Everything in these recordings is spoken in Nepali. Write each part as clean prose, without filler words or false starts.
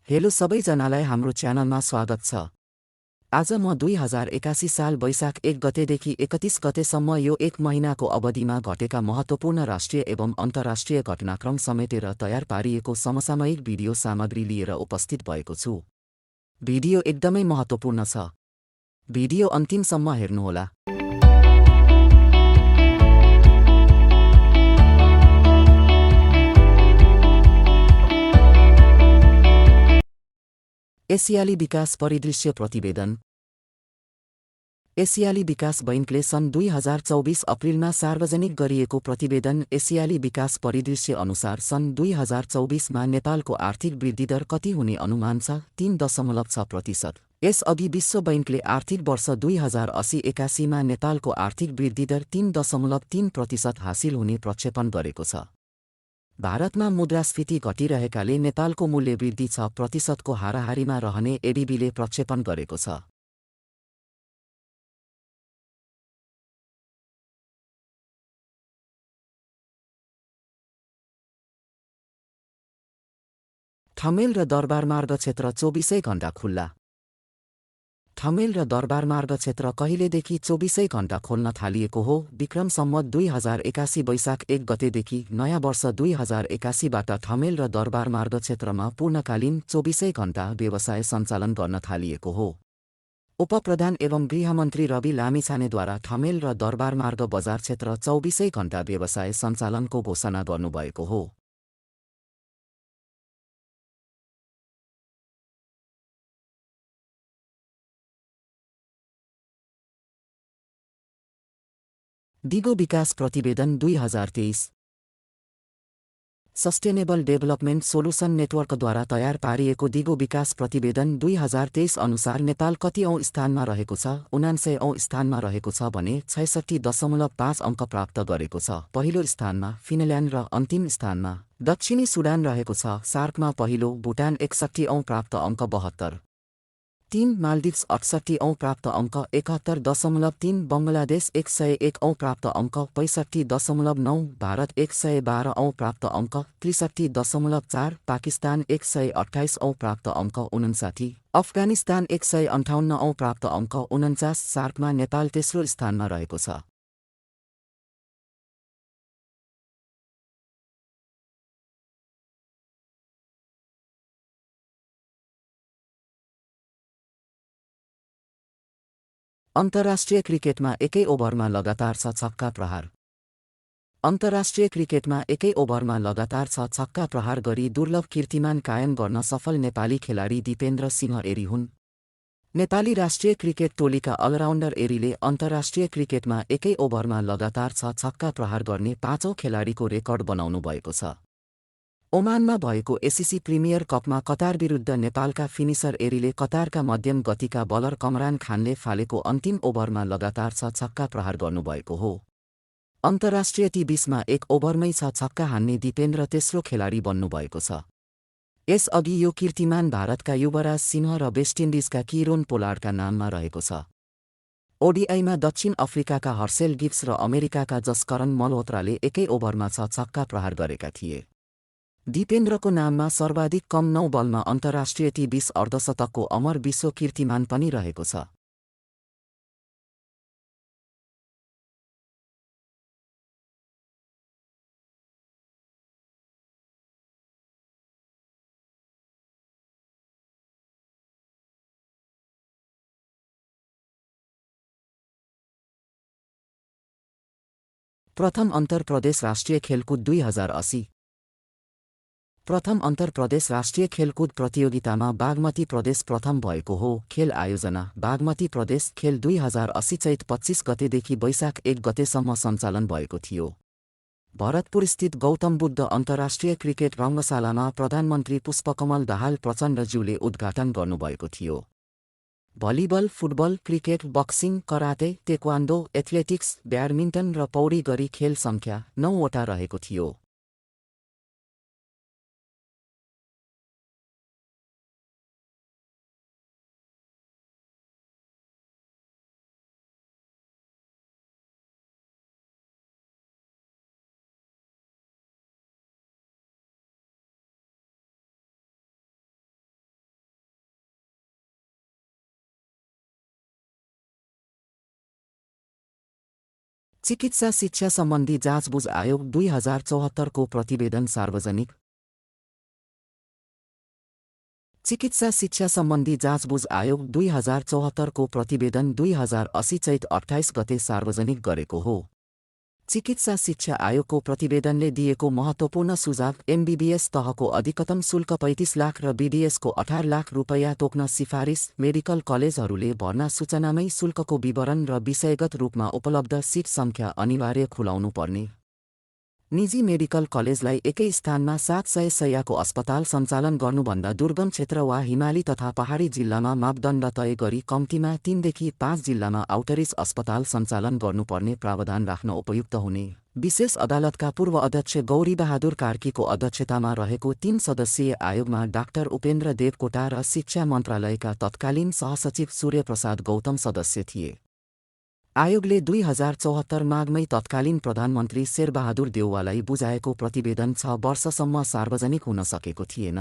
हेलो सबैजनालाई हाम्रो च्यानलमा स्वागत छ। आज म 2081 साल वैशाख 1 गतेदेखि 31 गतेसम्म यो एक महिनाको अवधिमा घटेका महत्त्वपूर्ण राष्ट्रिय एवं अन्तर्राष्ट्रिय घटनाक्रम समेटेर तयार पारिएको समसामयिक भिडियो सामग्री लिएर उपस्थित भएको छु। भिडियो एकदमै महत्त्वपूर्ण छ। भिडियो अन्तिमसम्म हेर्नुहोला। एसियाली विकास परिदृश्य प्रतिवेदन। एसियाली विकास बैंकले सन् 2024 अप्रिलमा सार्वजनिक गरिएको प्रतिवेदन एसियाली विकास परिदृश्य अनुसार सन् 2024मा नेपालको आर्थिक वृद्धिदर कति हुने अनुमान छ? 3.6%। यसअघि विश्व बैंकले आर्थिक वर्ष 2080-81मा नेपालको आर्थिक वृद्धिदर 3.3% हासिल हुने प्रक्षेपण गरेको छ। भारतमा मुद्रास्फीति घटिरहेकाले नेपालको मूल्य वृद्धि 6%को हाराहारीमा रहने एडिबीले प्रक्षेपण गरेको छ। ठमेल र दरबारमार्ग क्षेत्र 24 घण्टा खुल्ला। ठमेल र दरबारमार्ग क्षेत्र कहिलेदेखि 24 घण्टा खोल्न थालिएको हो? विक्रम सम्वत 2081 वैशाख 1 गतेदेखि नयाँ वर्ष 2081बाट ठमेल र दरबारमार्ग क्षेत्रमा पूर्णकालीन 24 घण्टा व्यवसाय सञ्चालन गर्न थालिएको हो। उपप्रधान एवं गृहमन्त्री रवि लामिछानेद्वारा ठमेल र दरबारमार्ग बजार क्षेत्र 24 घण्टा व्यवसाय सञ्चालनको घोषणा गर्नुभएको हो। दिगो विकास प्रतिवेदन 2023। सस्टेनेबल डेभलपमेन्ट सोलुसन नेटवर्कद्वारा तयार पारिएको दिगो विकास प्रतिवेदन 2023 अनुसार नेपाल कति औँ स्थानमा रहेको छ? 79 औँ स्थानमा रहेको छ भने 66.5 अङ्क प्राप्त गरेको छ। पहिलो स्थानमा फिनल्यान्ड र अन्तिम स्थानमा दक्षिणी सुडान रहेको छ। सार्कमा पहिलो भुटान 61 औँ प्राप्त अङ्क 72। माल्दिभ्स 68 औँ प्राप्त अङ्क 71.3, बङ्गलादेश 101 औँ प्राप्त अङ्क 65.9, भारत 112 औँ प्राप्त अङ्क 63.4, पाकिस्तान 128 औँ प्राप्त अङ्क 59, अफगानिस्तान 158 औँ प्राप्त अङ्क 49। सार्कमा नेपाल तेस्रो स्थानमा रहेको छ। अन्तर्राष्ट्रिय क्रिकेटमा एकै ओभरमा लगातार 6 छक्का प्रहार। अन्तर्राष्ट्रिय क्रिकेटमा एकै ओभरमा लगातार 6 छक्का प्रहार गरी दुर्लभ कीर्तिमान कायम गर्न सफल नेपाली खेलाडी दिपेन्द्र सिंह एरी हुन्। नेपाली राष्ट्रिय क्रिकेट टोलीका अलराउन्डर एरीले अन्तर्राष्ट्रिय क्रिकेटमा एकै ओभरमा लगातार 6 छक्का प्रहार गर्ने 5औँ खेलाडीको रेकर्ड बनाउनु भएको छ। ओमानमा भएको एसिसी प्रिमियर कपमा कतार विरुद्ध नेपालका फिनिसर एरीले कतारका मध्यम गतिका बलर कमरान खानले फालेको अन्तिम ओभरमा लगातार 6 छक्का प्रहार गर्नुभएको हो। अन्तर्राष्ट्रिय टी20मा एक ओभरमै 6 छक्का हान्ने दिपेन्द्र तेस्रो खेलाडी बन्नुभएको छ। यसअघि यो कीर्तिमान भारतका युवराज सिंह र वेस्ट इन्डिजका किरोन पोलार्डका नाममा रहेको छ। ओडिआईमा दक्षिण अफ्रिकाका हर्सेल गिब्स र अमेरिकाका जसकरन मल्होत्राले एकै ओभरमा 6 छक्का प्रहार गरेका थिए। दिपेन्द्रको नाममा सर्वाधिक कम 9 बलमा अन्तर्राष्ट्रिय टी20 अर्धशतकको अमर विश्व कीर्तिमान पनि रहेको छ। प्रथम अन्तर प्रदेश राष्ट्रिय खेलकुद 2080। प्रथम अन्तर प्रदेश राष्ट्रिय खेलकुद प्रतियोगितामा बागमती प्रदेश प्रथम भएको हो। खेल आयोजना बागमती प्रदेश। खेल 2080 चैत 25 गतेदेखि वैशाख 1 गतेसम्म सञ्चालन भएको थियो। भरतपुरस्थित गौतम बुद्ध अन्तर्राष्ट्रिय क्रिकेट रङ्गशालामा प्रधानमन्त्री पुष्पकमल दाहाल प्रचण्डज्यूले उद्घाटन गर्नुभएको थियो। Volleyball, football, cricket, boxing, karate, taekwondo, athletics, badminton र पौडी गरी खेल सङ्ख्या 9वटा रहेको थियो। चिकित्सा शिक्षा सम्बन्धी जाँचबुझ आयोग 2074 को प्रतिवेदन सार्वजनिक। चिकित्सा शिक्षा सम्बन्धी जाँचबुझ आयोग 2074 को प्रतिवेदन 2080 चैत 28 गते सार्वजनिक गरेको हो। चिकित्सा शिक्षा आयोगको प्रतिवेदनले दिएको महत्त्वपूर्ण सुझाव एमबीबीएस तहको अधिकतम शुल्क 35 लाख र बीडीएसको 18 लाख रुपैयाँ तोक्न सिफारिस। मेडिकल कलेजहरूले भर्ना सूचनामै शुल्कको विवरण र विषयगत रूपमा उपलब्ध सिट सङ्ख्या अनिवार्य खुलाउनु पर्ने। निजी मेडिकल कलेजलाई एकै स्थानमा 700 शय्याको अस्पताल सञ्चालन गर्नुभन्दा दुर्गम क्षेत्र वा हिमाली तथा पहाडी जिल्लामा मापदण्ड तय गरी कम्तीमा 3 देखि 5 जिल्लामा आउटरिच अस्पताल सञ्चालन गर्नुपर्ने प्रावधान राख्न उपयुक्त हुने। विशेष अदालतका पूर्व अध्यक्ष गौरीबहादुर कार्कीको अध्यक्षतामा रहेको 3 सदस्यीय आयोगमा डाक्टर उपेन्द्र देवकोटा र शिक्षा मन्त्रालयका तत्कालीन सहसचिव सूर्यप्रसाद गौतम सदस्य थिए। आयोगले 2074 माघमै तत्कालीन प्रधानमन्त्री शेरबहादुर देउवालाई बुझाएको प्रतिवेदन 6 वर्षसम्म सार्वजनिक हुन सकेको थिएन।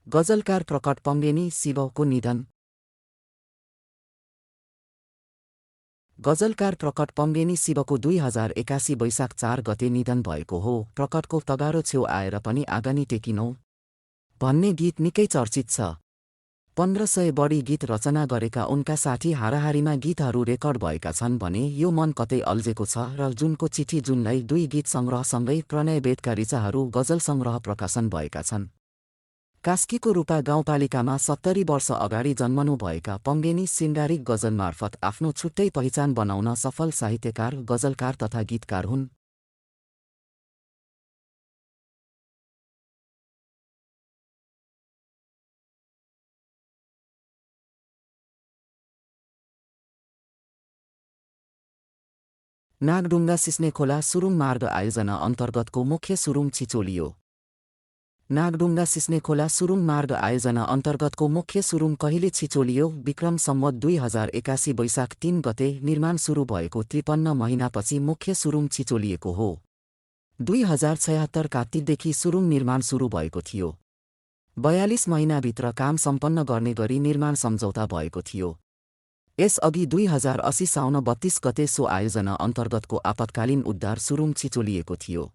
गजलकार प्रकट पङ्गेनी शिवको निधन। गजलकार प्रकट पङ्गेनी शिवको 2081 वैशाख 4 गते निधन भएको हो। प्रकटको तगारो छेउ आएर पनि आगनी टेकिनौ भन्ने गीत निकै चर्चित छ। 1500 बढी गीत रचना गरेका उनका 60 हाराहारीमा गीतहरू रेकर्ड भएका छन् भने यो मन कतै अल्झेको छ र जुनको चिठी जुनलाई 2 गीत सङ्ग्रहसँगै प्रणयवेदका ऋचाहरू गजल सङ्ग्रह प्रकाशन भएका छन्। कास्कीको रूपा गाउँपालिकामा 70 वर्ष अगाडि जन्मनुभएका पङ्गेनी सिङ्गारिक गजलमार्फत आफ्नो छुट्टै पहिचान बनाउन सफल साहित्यकार, गजलकार तथा गीतकार हुन्। नागडुङ्गा सिस्नेखोला सुरुङ मार्ग आयोजना अन्तर्गतको मुख्य सुरुङ छिचोलियो। नागडुङ्गा सिस्नेखोला सुरुङ मार्ग आयोजना अन्तर्गतको मुख्य सुरुङ कहिले छिचोलियो? विक्रम सम्वत 2081 वैशाख 3 गते निर्माण सुरु भएको 53 महिनापछि मुख्य सुरुङ छिचोलिएको हो। 2076 कार्तिकदेखि सुरुङ निर्माण सुरु भएको थियो। 42 महिनाभित्र काम सम्पन्न गर्ने गरी निर्माण सम्झौता भएको थियो। यसअघि 2080 साउन 32 गते सो आयोजना अन्तर्गतको आपतकालीन उद्धार सुरुङ छिचोलिएको थियो।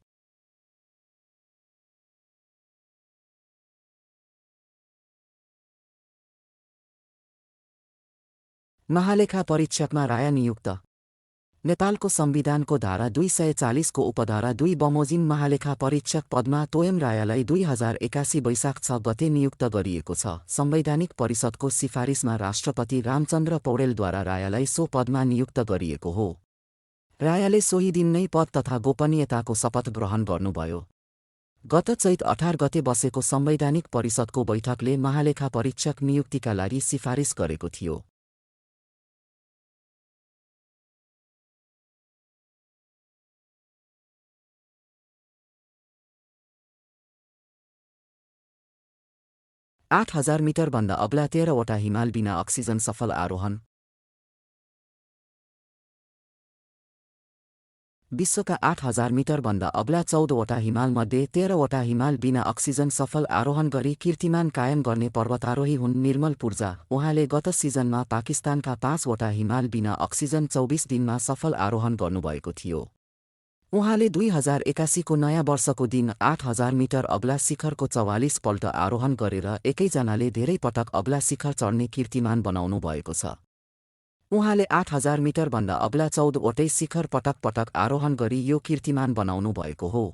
महालेखा परीक्षकमा राय नियुक्त। नेपालको संविधानको धारा 240 को उपधारा 2 बमोजिम महालेखा परीक्षक पदमा तोयम रायलाई 2081 वैशाख 6 गते नियुक्त गरिएको छ। संवैधानिक परिषदको सिफारिसमा राष्ट्रपति रामचन्द्र पौडेलद्वारा रायलाई सो पदमा नियुक्त गरिएको हो। रायले सोही दिन नै पद तथा गोपनीयताको शपथ ग्रहण गर्नुभयो। गत चैत 18 गते बसेको संवैधानिक परिषदको बैठकले महालेखा परीक्षक नियुक्तिका लागि सिफारिस गरेको थियो। आठ 8000 मिटरभन्दा अग्ला 13वटा हिमाल बिना अक्सिजन सफल आरोहण। विश्वका 8000 मिटरभन्दा अग्ला 14वटा हिमालमध्ये 13वटा हिमाल बिना अक्सिजन सफल आरोहण गरी कीर्तिमान कायम गर्ने पर्वतारोही हुन् निर्मल पूर्जा। उहाँले गत सिजनमा पाकिस्तानका 5वटा हिमाल बिना अक्सिजन 24 दिनमा सफल आरोहण गर्नुभएको थियो। उहाँले 2081 को नयाँ वर्षको दिन 8000 मिटर अग्ला शिखरको 44 पल्ट आरोहण गरेर एकैजनाले धेरै पटक अग्ला शिखर चढ्ने कीर्तिमान बनाउनु भएको छ। उहाँले 8000 मिटरभन्दा अग्ला 14वटै शिखर पटक पटक आरोहण गरी यो कीर्तिमान बनाउनु भएको हो।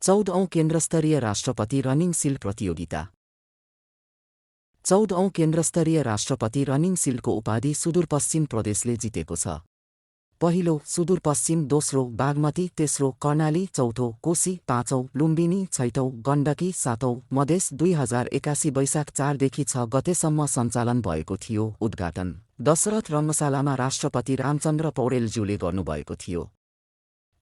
चौधौं केन्द्रस्तरीय राष्ट्रपति रनिङ सिल प्रतियोगिता। 14औं केन्द्रस्तरीय राष्ट्रपति रनिङ सिलको उपाधि सुदूरपश्चिम प्रदेशले जितेको छ। पहिलो सुदूरपश्चिम, दोस्रो बागमती, तेस्रो कर्णाली, चौथो कोशी, पाँचौं लुम्बिनी, छैटौं गण्डकी, सातौं मधेस। 2081 वैशाख 4 देखि 6 गतेसम्म सञ्चालन भएको थियो। उद्घाटन दशरथ रङ्गशालामा राष्ट्रपति रामचन्द्र पौडेलज्यूले गर्नुभएको थियो।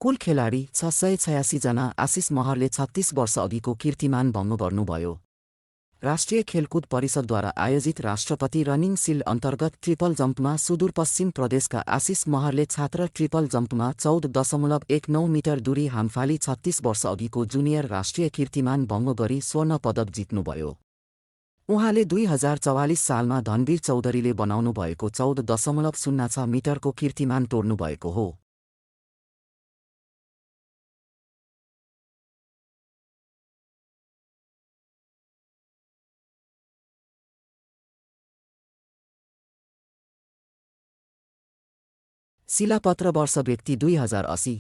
कुल खेलाडी 686 जना। आशिष महरले 36 वर्षअघिको कीर्तिमान भङ्ग गर्नुभयो। राष्ट्रिय खेलकुद परिषदद्वारा आयोजित राष्ट्रपति रनिङ सिल्ड अन्तर्गत ट्रिपल जम्पमा सुदूरपश्चिम प्रदेशका आशिष महरले छात्र ट्रिपल जम्पमा 14.19 मिटर दूरी हामफाली 36 वर्षअघिको जुनियर राष्ट्रिय कीर्तिमान भङ्ग गरी स्वर्ण पदक जित्नुभयो। उहाँले 2044 सालमा धनवीर चौधरीले बनाउनु भएको 14.06 मिटरको कीर्तिमान तोड्नुभएको हो। शिलापत्र वर्ष व्यक्ति 2080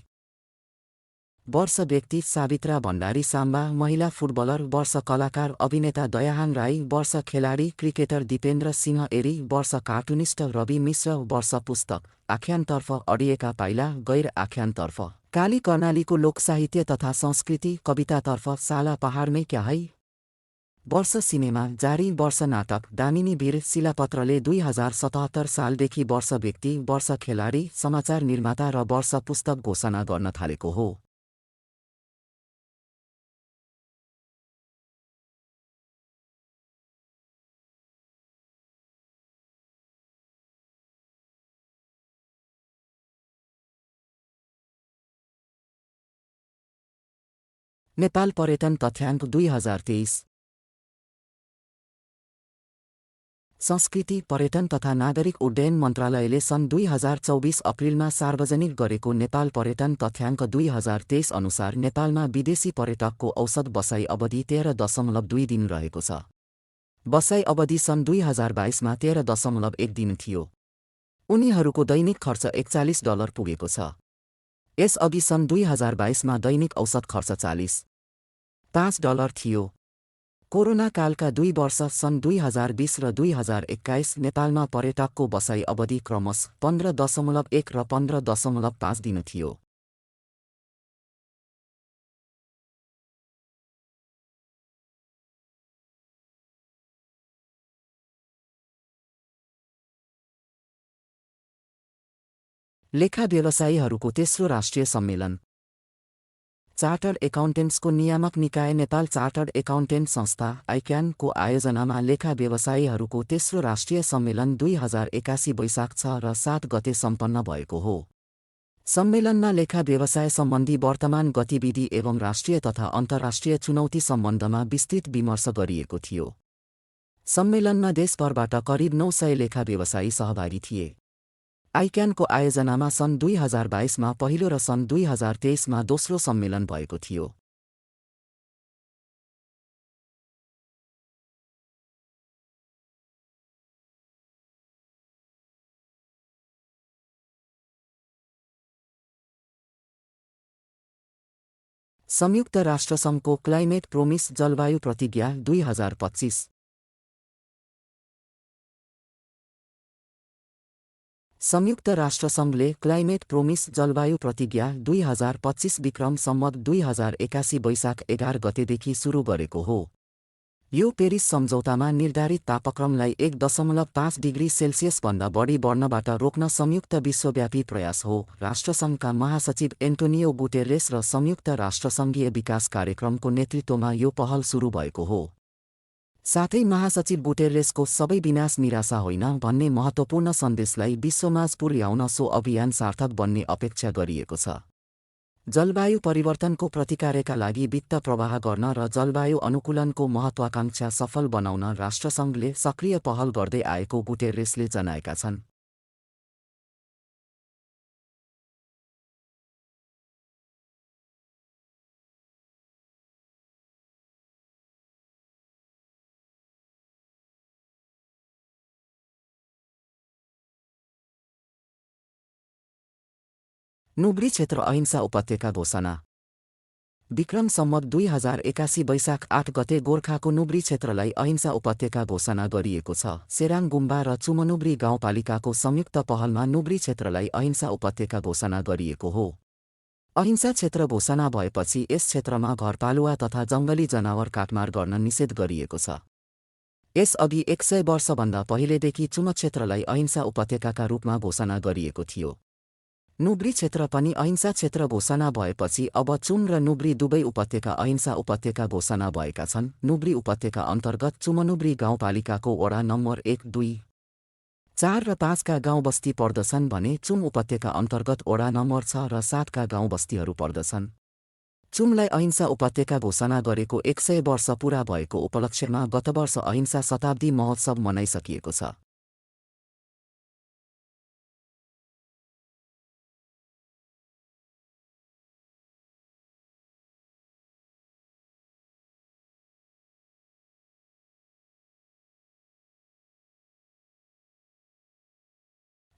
वर्ष व्यक्ति सावित्रा भण्डारी साम्बा। महिला फुटबलर वर्ष कलाकार अभिनेता दयाहाङ राई। वर्ष खेलाडी क्रिकेटर दिपेन्द्र सिंह एरी। वर्ष कार्टुनिस्ट रवि मिश्र। वर्ष पुस्तक आख्यानतर्फ अडिएका पाइला। गैर आख्यानतर्फ काली कर्णालीको लोकसाहित्य तथा संस्कृति। कवितातर्फ साला पहाडमै क्या है। वर्ष सिनेमा जारी। वर्ष नाटक दामिनी वीर। शिलापत्रले 2077 सालदेखि वर्ष व्यक्ति, वर्ष खेलाडी, समाचार निर्माता र वर्ष पुस्तक घोषणा गर्न थालेको हो। नेपाल पर्यटन तथ्याङ्क 2023 संस्कृति, पर्यटन तथा नागरिक उड्डयन मन्त्रालयले सन् 2024 अप्रिलमा सार्वजनिक गरेको नेपाल पर्यटन तथ्याङ्क 2023 अनुसार नेपालमा विदेशी पर्यटकको औसत बसाइ अवधि 13.2 दिन रहेको छ। बसाइ अवधि सन् 2022 मा 13.1 दिन थियो। उनीहरूको दैनिक खर्च $41 पुगेको छ। यसअघि सन् 2022 मा दैनिक औसत खर्च $45 थियो। कोरोना कालका 2 वर्ष सन् 2020 र 2021 नेपालमा पर्यटकको बसाइ अवधि क्रमशः 15.1 र 15.5 दिन थियो। लेखा व्यवसायीहरूको तेस्रो राष्ट्रिय सम्मेलन। चार्टर्ड एकाउन्टेन्ट्सको नियामक निकाय नेपाल चार्टर्ड एकाउन्टेन्ट संस्था आइक्यान को आयोजनामा लेखा व्यवसायीहरूको तेस्रो राष्ट्रिय सम्मेलन 2081 वैशाख 6 र 7 गते सम्पन्न भएको हो। सम्मेलनमा लेखा व्यवसाय सम्बन्धी वर्तमान गतिविधि एवं राष्ट्रिय तथा अन्तर्राष्ट्रिय चुनौती सम्बन्धमा विस्तृत विमर्श गरिएको थियो। सम्मेलनमा देशभरबाट करिब 900 लेखा व्यवसायी सहभागी थिए। आइक्यानको आयोजनामा सन् 2022 मा पहिलो र सन् 2023 मा दोस्रो सम्मेलन भएको थियो। संयुक्त राष्ट्रसङ्घको क्लाइमेट प्रोमिस जलवायु प्रतिज्ञा 2025। संयुक्त राष्ट्रसङ्घले क्लाइमेट प्रोमिस जलवायु प्रतिज्ञा 2025 विक्रम सम्वत 2081 वैशाख 11 गतेदेखि सुरु गरेको हो। यो पेरिस सम्झौतामा निर्धारित तापक्रमलाई 1.5 डिग्री सेल्सियसभन्दा बढी बढ्नबाट रोक्न संयुक्त विश्वव्यापी प्रयास हो। राष्ट्रसङ्घका महासचिव एन्टोनियो गुटेरेस र संयुक्त राष्ट्रसङ्घीय विकास कार्यक्रमको नेतृत्वमा यो पहल सुरु भएको हो। साथै महासचिव गुटेरेसको सबै विनाश निराशा होइन भन्ने महत्त्वपूर्ण सन्देशलाई विश्वमाझ पुर्याउन सो अभियान सार्थक बन्ने अपेक्षा गरिएको छ। जलवायु परिवर्तनको प्रतिकारका लागि वित्त प्रवाह गर्न र जलवायु अनुकूलनको महत्त्वाकांक्षा सफल बनाउन राष्ट्रसङ्घले सक्रिय पहल गर्दै आएको गुटेरेसले जनाएका छन्। नुब्री क्षेत्र अहिंसा उपत्यका घोषणा। विक्रम सम्वत 2081 वैशाख 8 गते गोर्खाको नुब्री क्षेत्रलाई अहिंसा उपत्यका घोषणा गरिएको छ। सेराङ गुम्बा र चुमनुब्री गाउँपालिकाको संयुक्त पहलमा नुब्री क्षेत्रलाई अहिंसा उपत्यका घोषणा गरिएको हो। अहिंसा क्षेत्र घोषणा भएपछि यस क्षेत्रमा घरपालुवा तथा जङ्गली जनावर काटमार गर्न निषेध गरिएको छ। यसअघि 100 वर्षभन्दा पहिलेदेखि चुम क्षेत्रलाई अहिंसा उपत्यकाका रूपमा घोषणा गरिएको थियो। नुब्री क्षेत्र पनि अहिंसा क्षेत्र घोषणा भएपछि अब चुम र नुब्री दुवै उपत्यका अहिंसा उपत्यका घोषणा भएका छन्। नुब्री उपत्यका अन्तर्गत चुमनुब्री गाउँपालिकाको वडा नम्बर 1, 2, 4 र 5 का गाउँ बस्ती पर्दछन् भने चुम उपत्यका अन्तर्गत वडा नम्बर 6 र 7 का गाउँ बस्तीहरू पर्दछन्। चुमलाई अहिंसा उपत्यका घोषणा गरेको 100 वर्ष पूरा भएको उपलक्ष्यमा गत वर्ष अहिंसा शताब्दी महोत्सव मनाइसकिएको छ।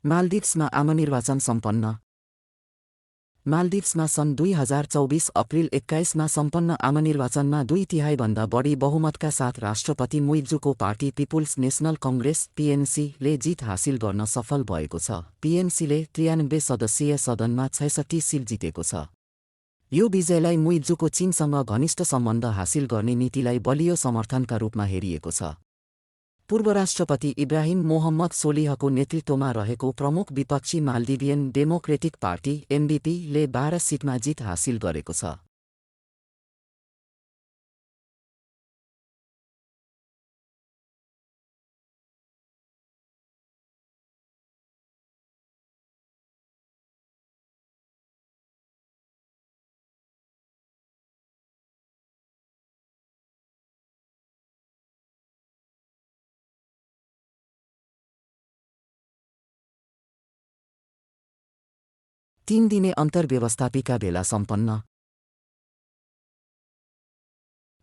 माल्दिभ्समा आमनिर्वाचन सम्पन्न। माल्दिभ्समा सन् 2024 अप्रिल 21मा सम्पन्न आमनिर्वाचनमा 2/3 बढी बहुमतका साथ राष्ट्रपति मुइज्जूको पार्टी पिपुल्स नेसनल कङ्ग्रेस (पीएनसी)ले जित हासिल गर्न सफल भएको छ। पीएनसीले 93 सदस्यीय सदनमा 66 सिट जितेको छ। यो विजयलाई मुइज्जूको चीनसँग घनिष्ठ सम्बन्ध हासिल गर्ने नीतिलाई बलियो समर्थनका रूपमा हेरिएको छ। पूर्व राष्ट्रपति इब्राहिम मोहम्मद सोलिहको नेतृत्वमा रहेको प्रमुख विपक्षी माल्दिभियन डेमोक्रेटिक पार्टी (एमडीपी)ले 12 सिटमा जित हासिल गरेको छ। तीन दिने अन्तर्व्यवस्थापिका भेला सम्पन्न।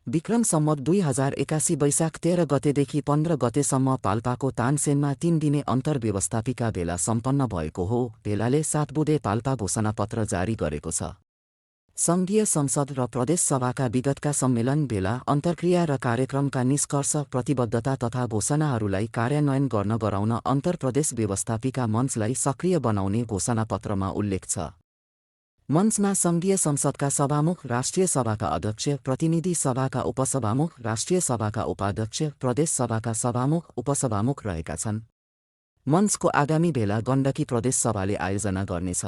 विक्रम सम्वत 2081 वैशाख 13 गतेदेखि 15 गतेसम्म पाल्पाको तानसेनमा 3 दिने अन्तर्व्यवस्थापिका भेला सम्पन्न भएको हो। भेलाले 7 बुँदे पाल्पा घोषणापत्र जारी गरेको छ। सङ्घीय संसद र प्रदेश सभाका विगतका सम्मेलन, भेला, अन्तर्क्रिया र कार्यक्रमका निष्कर्ष, प्रतिबद्धता तथा घोषणाहरूलाई कार्यान्वयन गर्न गराउन अन्तर्प्रदेश व्यवस्थापिका मञ्चलाई सक्रिय बनाउने घोषणापत्रमा उल्लेख छ। मञ्चमा सङ्घीय संसदका सभामुख, राष्ट्रिय सभाका अध्यक्ष, प्रतिनिधि सभाका उपसभामुख, राष्ट्रिय सभाका उपाध्यक्ष, प्रदेश सभाका सभामुख, उपसभामुख रहेका छन्। मञ्चको आगामी भेला गण्डकी प्रदेश सभाले आयोजना गर्नेछ।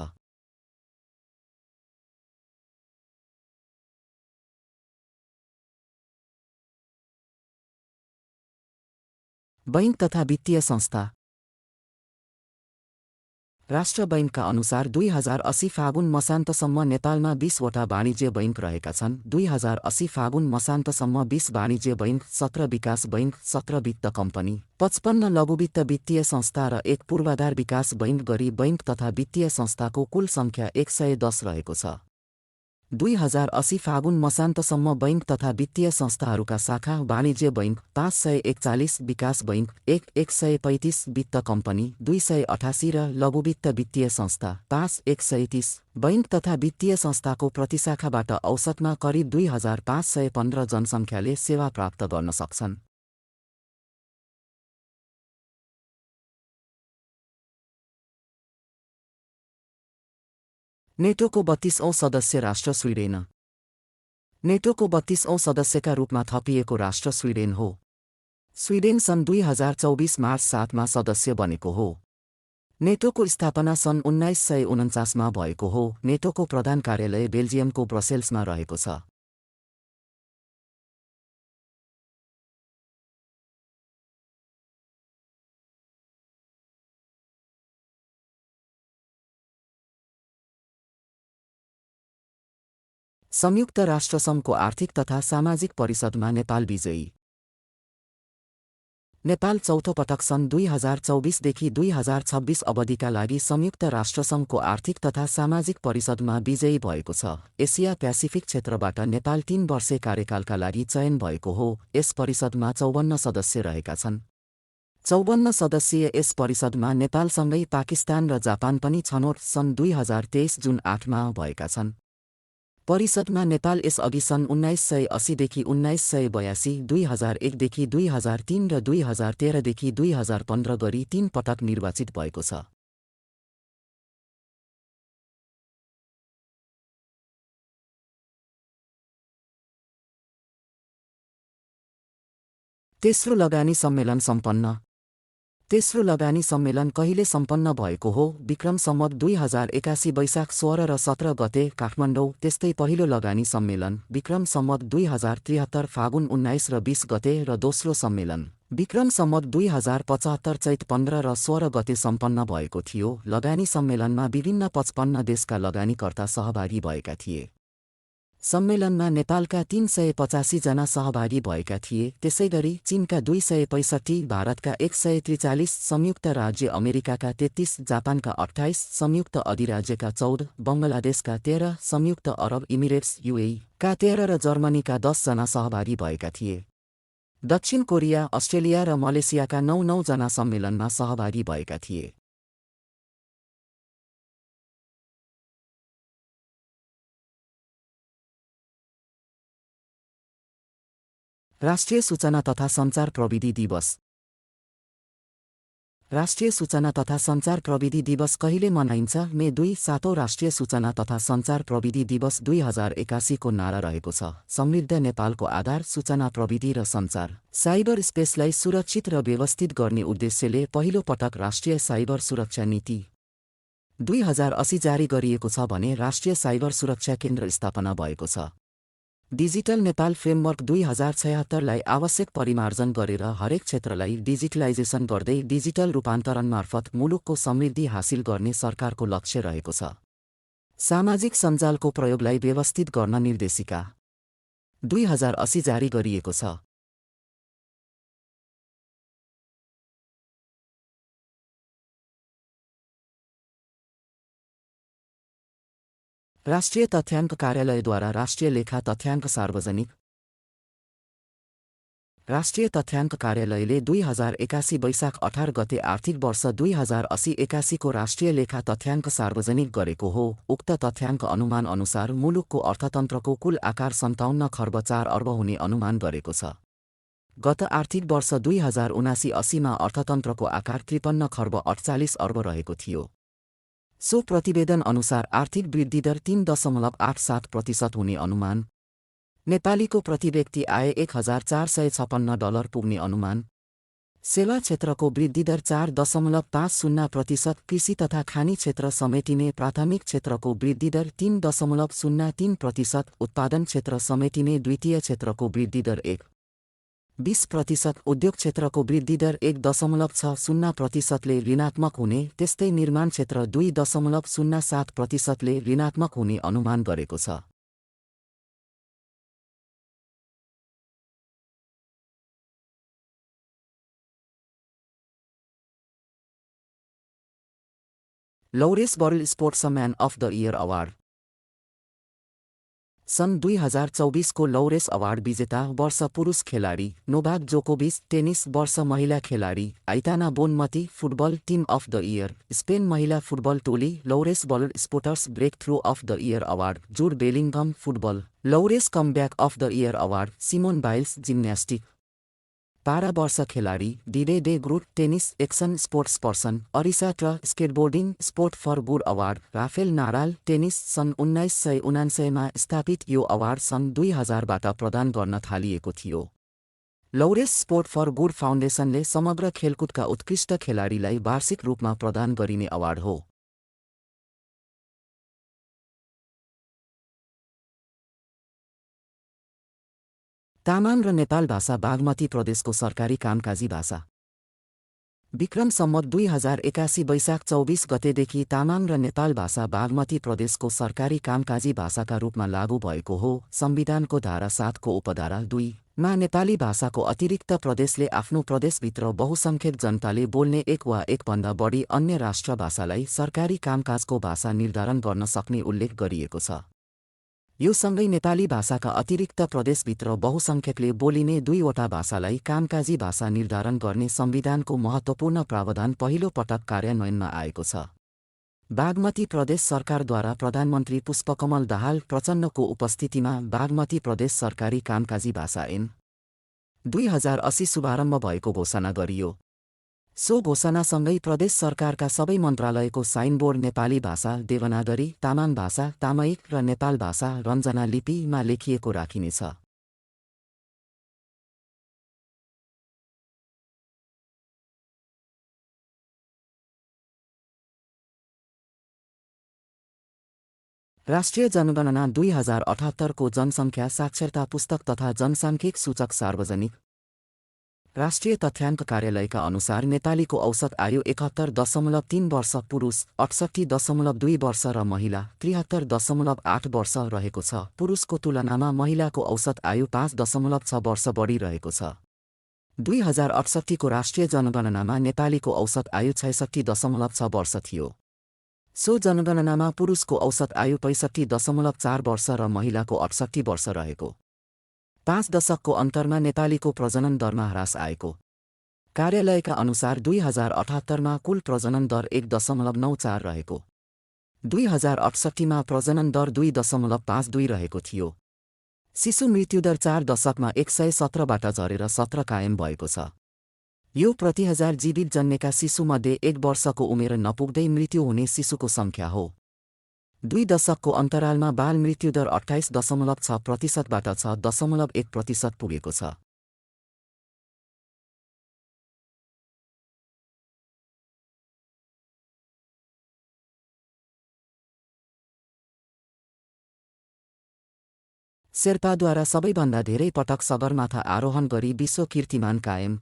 बैङ्क तथा वित्तीय संस्था। राष्ट्र बैङ्कका अनुसार 2080 फागुन मसान्तसम्म नेपालमा 20 वटा वाणिज्य बैङ्क रहेका छन्। 2080 फागुन मसान्तसम्म 20 वाणिज्य बैङ्क, 17 विकास बैङ्क, 17 वित्त कम्पनी, 55 लघुवित्त वित्तीय संस्था र 1 पूर्वाधार विकास बैङ्क गरी बैङ्क तथा वित्तीय संस्थाको कुल सङ्ख्या 110 रहेको छ। 2080 फागुन मसान्तसम्म बैङ्क तथा वित्तीय संस्थाहरूका शाखा वाणिज्य बैङ्क 541, विकास बैङ्क 135, वित्त कम्पनी 288 र लघुवित्त वित्तीय संस्था 130। बैङ्क तथा वित्तीय संस्थाको प्रतिशाखाबाट औसतमा करिब 2515 जनसङ्ख्याले सेवा प्राप्त गर्न सक्छन्। नेटोको 32औं सदस्य राष्ट्र स्विडेन। नेटोको 32औं सदस्यका रूपमा थपिएको राष्ट्र स्विडेन हो। स्विडेन सन् 2024 मार्च 7मा सदस्य बनेको हो। नेटोको स्थापना सन् 1949मा भएको हो। नेटोको प्रधान कार्यालय बेल्जियमको ब्रसेल्समा रहेको छ। संयुक्त राष्ट्रसङ्घको आर्थिक तथा सामाजिक परिषदमा नेपाल विजयी। नेपाल चौथो पटक सन् 2024देखि 2026 अवधिका लागि संयुक्त राष्ट्रसङ्घको आर्थिक तथा सामाजिक परिषदमा विजयी भएको छ। एसिया प्यासिफिक क्षेत्रबाट नेपाल 3 वर्षे कार्यकालका लागि चयन भएको हो। यस परिषदमा 54 सदस्य रहेका छन्। 54 सदस्यीय यस परिषदमा नेपालसँगै पाकिस्तान र जापान पनि छनौट सन् 2023 जुन 8मा भएका छन्। परिषदमा नेपाल यसअघि सन् 1980 देखि 1982, 2001 देखि 2003 र 2013 देखि 2015 गरी 3 पटक निर्वाचित भएको छ। तेस्रो लगानी सम्मेलन सम्पन्न। तेस्रो लगानी सम्मेलन कहिले सम्पन्न भएको हो? विक्रम सम्वत 2081 वैशाख 16 र 17 गते काठमाडौँ। त्यस्तै पहिलो लगानी सम्मेलन विक्रम सम्वत 2073 फागुन 19 र 20 गते र दोस्रो सम्मेलन विक्रम सम्वत 2075 चैत 15 र 16 गते सम्पन्न भएको थियो। लगानी सम्मेलनमा विभिन्न 55 देशका लगानीकर्ता सहभागी भएका थिए। सम्मेलनमा नेपालका 385 जना सहभागी भएका थिए। त्यसैगरी चीनका 265, भारतका 143, संयुक्त राज्य अमेरिकाका 33, जापानका 28, संयुक्त अधिराज्यका 14, बङ्गलादेशका 13, संयुक्त अरब इमिरेट्स UAE का 13 र जर्मनीका 10 जना सहभागी भएका थिए। दक्षिण कोरिया, अस्ट्रेलिया र मलेसियाका 9 जना सम्मेलनमा सहभागी भएका थिए। राष्ट्रिय सूचना तथा सञ्चार प्रविधि दिवस। राष्ट्रिय सूचना तथा सञ्चार प्रविधि दिवस कहिले मनाइन्छ? मे 2 7औं राष्ट्रिय सूचना तथा सञ्चार प्रविधि दिवस 2081 को नारा रहेको छ। समृद्ध नेपालको आधार सूचना प्रविधि र सञ्चार। साइबर स्पेसलाई सुरक्षित र व्यवस्थित गर्ने उद्देश्यले पहिलो पटक राष्ट्रिय साइबर सुरक्षा नीति 2080 जारी गरिएको छ भने राष्ट्रिय साइबर सुरक्षा केन्द्र स्थापना भएको छ। डिजिटल नेपाल फ्रेमवर्क 2076 लाई आवश्यक परिमार्जन गरेर हरेक क्षेत्रलाई डिजिटलाइजेसन गर्दै डिजिटल रूपान्तरणमार्फत मुलुकको समृद्धि हासिल गर्ने सरकारको लक्ष्य रहेको छ। सामाजिक सञ्जालको प्रयोगलाई व्यवस्थित गर्न निर्देशिका 2080 जारी गरिएको छ। राष्ट्रिय तथ्याङ्क कार्यालयद्वारा राष्ट्रिय लेखा तथ्याङ्क सार्वजनिक। राष्ट्रिय तथ्याङ्क कार्यालयले 2081 वैशाख 18 गते आर्थिक वर्ष 2080-81 को राष्ट्रिय लेखा तथ्याङ्क सार्वजनिक गरेको हो। उक्त तथ्याङ्क अनुमान अनुसार मुलुकको अर्थतन्त्रको कुल आकार 57 खर्ब 4 अर्ब हुने अनुमान गरेको छ। गत आर्थिक वर्ष 2079-80 मा अर्थतन्त्रको आकार 53 खर्ब 48 अर्ब रहेको थियो। सो प्रतिवेदन अनुसार आर्थिक वृद्धि दर 3.87% हुने अनुमान। नेपालीको प्रति व्यक्ति आय $1456 पुग्ने अनुमान। सेवा क्षेत्रको वृद्धि दर 4.50%। कृषि तथा खानी क्षेत्र समेटिने प्राथमिक क्षेत्रको वृद्धि दर 3.03%। उत्पादन क्षेत्र समेटिने द्वितीय क्षेत्रको वृद्धि दर 1.20%। उद्योग क्षेत्रको वृद्धि दर 1.60% ले ऋणात्मक हुने, त्यस्तै निर्माण क्षेत्र 2.07% ले ऋणात्मक हुने अनुमान गरेको छ। Laureus world sportsman of the year award. सन् 2024 को लौरेस अवार्ड विजेता वर्ष पुरुष खेलाडी नोभाक जोकोभिच, टेनिस वर्ष महिला खेलाडी Aitana Bonmati, football team of the year Spain महिला फुटबल टोली Laureus world sports breakthrough of the year award Jude Bellingham, football Laureus comeback of the year award Simone Biles, gymnastic para वर्ष खेलाडी Diede de Groot, tennis action sports person Arisa Trew, skateboarding sport for good award Rafael Nadal, tennis सन् 1979 मा स्थापित यो अवार्ड सन् 2000 बाट प्रदान गर्न थालिएको थियो। लौरेस स्पोर्ट फर गुड फाउन्डेसनले समग्र खेलकुदका उत्कृष्ट खेलाडीलाई वार्षिक रूपमा प्रदान गरिने अवार्ड हो। तामाङ र नेपाल भाषा बागमती प्रदेशको सरकारी कामकाजी भाषा। विक्रम सम्वत 2081 वैशाख 24 गतेदेखि तामाङ र नेपाल भाषा बागमती प्रदेशको सरकारी कामकाजी भाषाका रूपमा लागू भएको हो। संविधानको धारा 7 को उपधारा 2 मा नेपाली भाषाको अतिरिक्त प्रदेशले आफ्नो प्रदेशभित्र बहुसंख्यक जनताले बोल्ने एक वा एकभन्दा बढी अन्य राष्ट्र भाषालाई सरकारी कामकाजको भाषा निर्धारण गर्न सक्ने उल्लेख गरिएको छ। यो सँगै नेपाली भाषाका अतिरिक्त प्रदेशभित्र बहुसंख्यकले बोलिने 2वटा भाषालाई कामकाजी भाषा निर्धारण गर्ने संविधानको महत्त्वपूर्ण प्रावधान पहिलो पटक कार्यान्वयनमा आएको छ। बागमती प्रदेश सरकारद्वारा प्रधानमन्त्री पुष्पकमल दाहाल प्रचण्डको उपस्थितिमा बागमती प्रदेश सरकारी कामकाजी भाषा ऐन 2080 शुभारम्भ भएको घोषणा गरियो। सो घोषणासँगै प्रदेश सरकारका सबै मन्त्रालयको साइनबोर्ड नेपाली भाषा, देवनागरी, तामाङ भाषा, तामाइक र नेपाल भाषा रञ्जना लिपिमा लेखिएको राखिनेछ। राष्ट्रिय जनगणना 2078 को जनसङ्ख्या साक्षरता पुस्तक तथा जनसाङ्ख्यिक सूचक सार्वजनिक राष्ट्रिय तथ्याङ्क कार्यालयका अनुसार नेपालीको औसत आयु 71.3 वर्ष पुरुष, 68.2 वर्ष र महिला 73.8 वर्ष रहेको छ। पुरुषको तुलनामा महिलाको औसत आयु 5.6 वर्ष बढी रहेको छ। 2068 को राष्ट्रिय जनगणनामा नेपालीको औसत आयु 66.6 वर्ष थियो। सो जनगणनामा पुरुषको औसत आयु 65.4 वर्ष र महिलाको 68 वर्ष रहेको। 5 दशकको अन्तरमा नेपालीको प्रजनन दरमा ह्रास आएको। कार्यालयका अनुसार 2078 मा कुल प्रजनन दर 1.94 रहेको। 2068 मा प्रजनन दर 2.52 रहेको थियो। शिशु मृत्युदर 4 दशकमा 117 बाट झरेर 17 कायम भएको छ। यो प्रति 1000 जीवित जन्मेका शिशुमध्ये 1 वर्षको उमेर नपुग्दै मृत्यु हुने शिशुको सङ्ख्या हो। 2 दशकको अन्तरालमा बाल मृत्युदर 28.6% बाट 6.1% पुगेको छ। शेर्पाद्वारा सबैभन्दा धेरै पटक सगरमाथा आरोहण गरी विश्व कीर्तिमान कायम।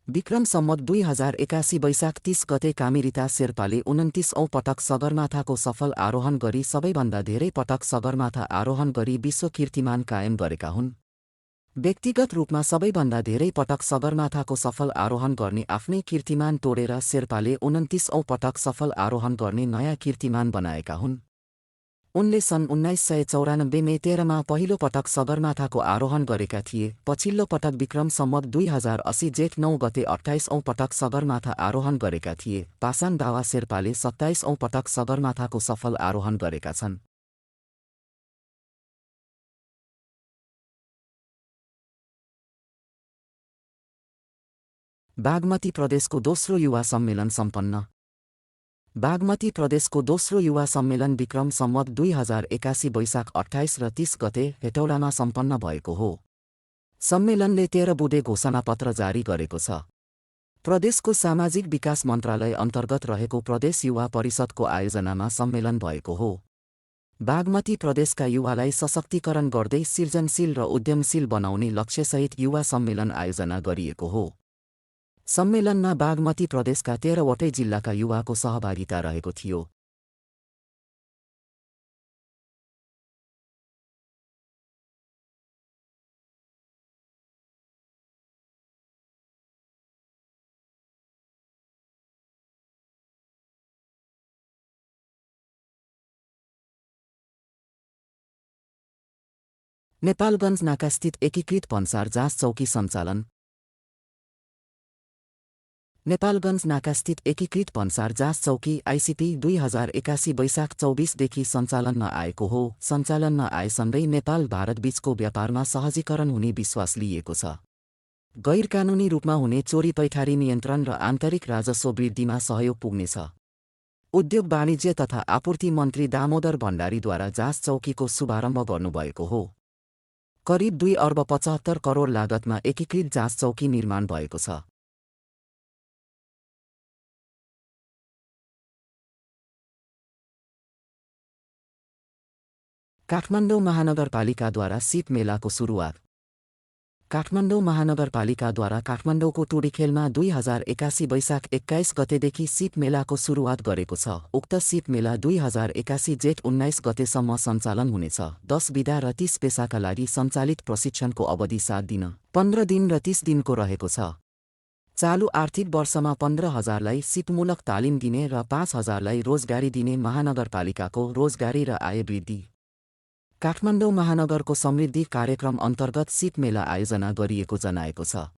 विक्रम सम्वत 2081 वैशाख 30 गते कामिरिता शेर्पाले 29औं पटक सगरमाथाको सफल आरोहण गरी सबैभन्दा धेरै पटक सगरमाथा आरोहण गरी विश्व कीर्तिमान कायम गरेका हुन्। व्यक्तिगत रूपमा सबैभन्दा धेरै पटक सगरमाथाको सफल आरोहण गर्ने आफ्नै कीर्तिमान तोडेर शेर्पाले 29औं पटक सफल आरोहण गर्ने नयाँ कीर्तिमान बनाएका हुन्। उनले सन् 1994 मे 13 मा पहिलो पटक सगरमाथाको आरोहण गरेका थिए। पछिल्लो पटक विक्रम सम्वत 2080 जेठ 9 गते 28औं पटक सगरमाथा आरोहण गरेका थिए। पासाङ दावा शेर्पाले 27औं पटक सगरमाथाको सफल आरोहण गरेका छन्। बागमती प्रदेशको दोस्रो युवा सम्मेलन सम्पन्न। बागमती प्रदेशको दोस्रो युवा सम्मेलन विक्रम सम्वत 2081 वैशाख 28 र 30 गते हेटौडामा सम्पन्न भएको हो। सम्मेलनले 13 बुँदे घोषणापत्र जारी गरेको छ। प्रदेशको सामाजिक विकास मन्त्रालय अन्तर्गत रहेको प्रदेश युवा परिषदको आयोजनामा सम्मेलन भएको हो। बागमती प्रदेशका युवालाई सशक्तिकरण गर्दै सृजनशील र उद्यमशील बनाउने लक्ष्यसहित युवा सम्मेलन आयोजना गरिएको हो। सम्मेलनमा बागमती प्रदेशका 13 वटै जिल्लाका युवाको सहभागिता रहेको थियो। नेपालगञ्ज नाकास्थित एकीकृत भन्सार जाँच चौकी सञ्चालन। नेपालगञ्ज नाकास्थित एकीकृत भन्सार जाँच चौकी आइसिपी 2081 वैशाख 24 देखि सञ्चालनमा आएको हो। सञ्चालनमा आएसँगै नेपाल भारत बीचको व्यापारमा सहजीकरण हुने विश्वास लिएको छ। गैरकानुनी रूपमा हुने चोरी पैठारी नियन्त्रण र आन्तरिक राजस्व वृद्धिमा सहयोग पुग्नेछ। उद्योग वाणिज्य तथा आपूर्ति मन्त्री दामोदर भण्डारीद्वारा जाँच चौकीको शुभारम्भ गर्नुभएको हो। करिब 2 अर्ब 75 करोड लागतमा एकीकृत जाँच चौकी निर्माण भएको छ। काठमाडौँ महानगरपालिकाद्वारा सिप मेलाको सुरुवात। काठमाडौँ महानगरपालिकाद्वारा काठमाडौँको टुडीखेलमा 2081 वैशाख 21 गतेदेखि सिप मेलाको सुरुवात गरेको छ। उक्त सिप मेला 2081 जेठ 19 गतेसम्म सञ्चालन हुनेछ। 10 विधा र 30 पेसाका लागि सञ्चालित प्रशिक्षणको अवधि 7 दिन, 15 दिन र 30 दिनको रहेको छ। चालु आर्थिक वर्षमा 15,000लाई सिपमूलक तालिम दिने र 5,000लाई रोजगारी दिने महानगरपालिकाको रोजगारी र आय वृद्धि काठमाडौँ महानगरको समृद्धि कार्यक्रम अन्तर्गत सिप मेला आयोजना गरिएको जनाएको छ।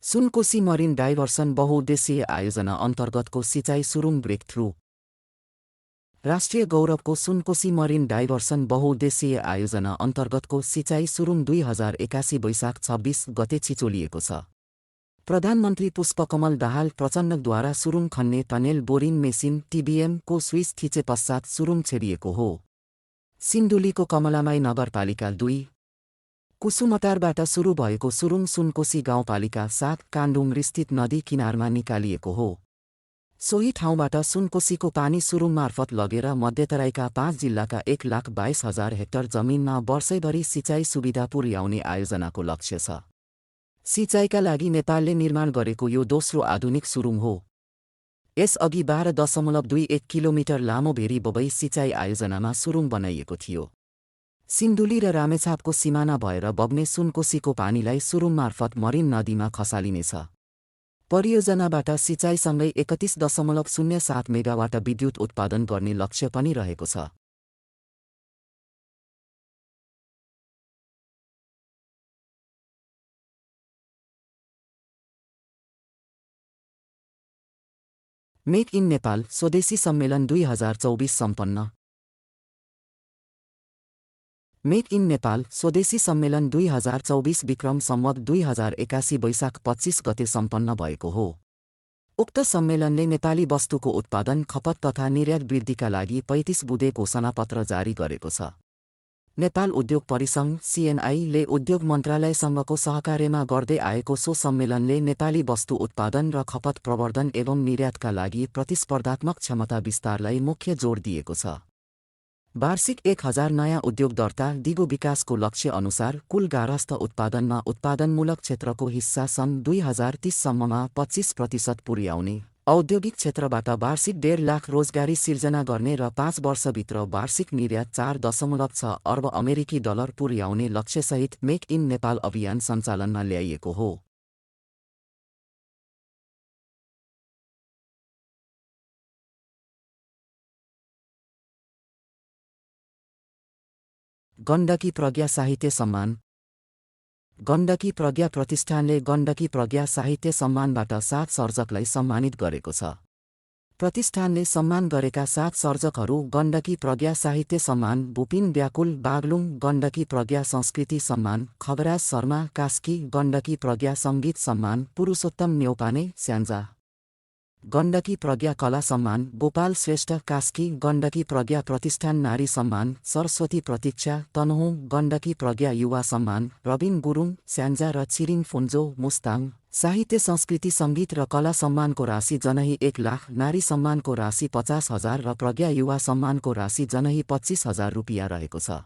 सुनकोशी मरिन डाइभर्सन बहुउद्देश्यीय आयोजना अन्तर्गतको सिँचाइ सुरुङ ब्रेक थ्रु। राष्ट्रिय गौरवको सुनकोशी मरिन डाइभर्सन बहुउद्देश्यीय आयोजना अन्तर्गतको सिँचाइ सुरुङ 2081 वैशाख 26 गते छिचोलिएको छ। प्रधानमन्त्री पुष्पकमल दाहाल प्रचण्डद्वारा सुरुङ खन्ने टनेल बोरिङ मेसिन टिबिएम को स्विच थिचे पश्चात सुरुङ छेडिएको हो। सिन्धुलीको कमलामाई नगरपालिका 2 कुसुमटारबाट सुरु भएको सुरुङ सुनकोशी गाउँपालिका 7 काण्डुङ नदी किनारमा निकालिएको हो। सोही ठाउँबाट सुनकोशीको पानी सुरुङमार्फत लगेर मध्यतराईका 5 जिल्लाका 1,22,000 हेक्टर जमिनमा वर्षैभरि सिँचाइ सुविधा पुर्याउने आयोजनाको लक्ष्य छ। सिँचाइका लागि नेपालले निर्माण गरेको यो दोस्रो आधुनिक सुरुङ हो। यसअघि 12.21 किलोमिटर लामो भेरी बबई सिँचाइ आयोजनामा सुरुङ बनाइएको थियो। सिन्धुली र रामेछापको सिमाना भएर बग्ने सुनकोशीको पानीलाई सुरुङमार्फत मरिन नदीमा खसालिनेछ। परियोजनाबाट सिँचाइसँगै 31.07 मेगावाट विद्युत उत्पादन गर्ने लक्ष्य पनि रहेको छ। मेक इन नेपाल स्वदेशी सम्मेलन 2024 सम्पन्न। मेक इन नेपाल स्वदेशी सम्मेलन 2024 विक्रम सम्वत 2081 वैशाख 25 गते सम्पन्न भएको हो। उक्त सम्मेलनले नेपाली वस्तुको उत्पादन खपत तथा निर्यात वृद्धिका लागि 35 बुँदे घोषणापत्र जारी गरेको छ। नेपाल उद्योग परिसङ्घ CNI ले उद्योग मन्त्रालयसँगको सहकार्यमा गर्दै आएको सो सम्मेलनले नेपाली वस्तु उत्पादन र खपत प्रवर्धन एवं निर्यातका लागि प्रतिस्पर्धात्मक क्षमता विस्तारलाई मुख्य जोड दिएको छ। वार्षिक 1000 नयाँ उद्योग दर्ता दिगो विकासको लक्ष्य अनुसार कुल गारस्थ उत्पादनमा उत्पादनमूलक क्षेत्रको हिस्सा सन् 2030 सम्ममा 25% पुर्याउने, औद्योगिक क्षेत्रबाट वार्षिक 1.5 लाख रोजगारी सिर्जना गर्ने र 5 वर्षभित्र वार्षिक निर्यात 4.6 अर्ब अमेरिकी डलर पुर्याउने लक्ष्यसहित मेक इन नेपाल अभियान सञ्चालनमा ल्याइएको हो। गण्डकी प्रज्ञा साहित्य सम्मान। गण्डकी प्रज्ञा प्रतिष्ठानले गण्डकी प्रज्ञा साहित्य सम्मानबाट 7 सर्जकलाई सम्मानित गरेको छ। प्रतिष्ठानले सम्मान गरेका 7 सर्जकहरू गण्डकी प्रज्ञा साहित्य सम्मान बुपिन व्याकुल बागलुङ, गण्डकी प्रज्ञा संस्कृति सम्मान खगराज शर्मा कास्की, गण्डकी प्रज्ञा सङ्गीत सम्मान पुरुषोत्तम न्यौपाने स्याङ्जा, गण्डकी प्रज्ञा कला सम्मान गोपाल श्रेष्ठ कास्की, गण्डकी प्रज्ञा प्रतिष्ठान नारी सम्मान सरस्वती प्रतीक्षा तनहुँ, गण्डकी प्रज्ञा युवा सम्मान रबिन गुरुङ स्याङ्जा र छिरिङ फुन्जो मुस्ताङ, साहित्य संस्कृति सङ्गीत र कला सम्मानको राशि जनही 1 लाख, नारी सम्मानको राशि 50,000 र प्रज्ञा युवा सम्मानको राशि जनही 25,000 रुपियाँ रहेको छ।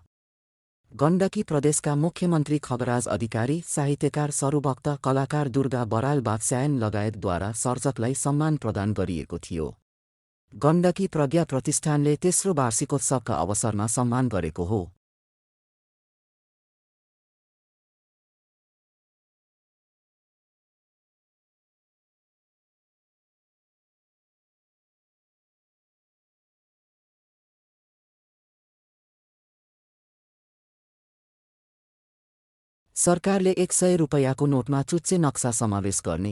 गण्डकी प्रदेशका मुख्यमन्त्री खगराज अधिकारी, साहित्यकार सरुभक्त, कलाकार दुर्गा बराल बादशायन लगायतद्वारा सर्जकलाई सम्मान प्रदान गरिएको थियो। गण्डकी प्रज्ञा प्रतिष्ठानले तेस्रो वार्षिकोत्सवका अवसरमा सम्मान गरेको हो। सरकारले 100 रुपैयाँको नोटमा चुच्चे नक्सा समावेश गर्ने।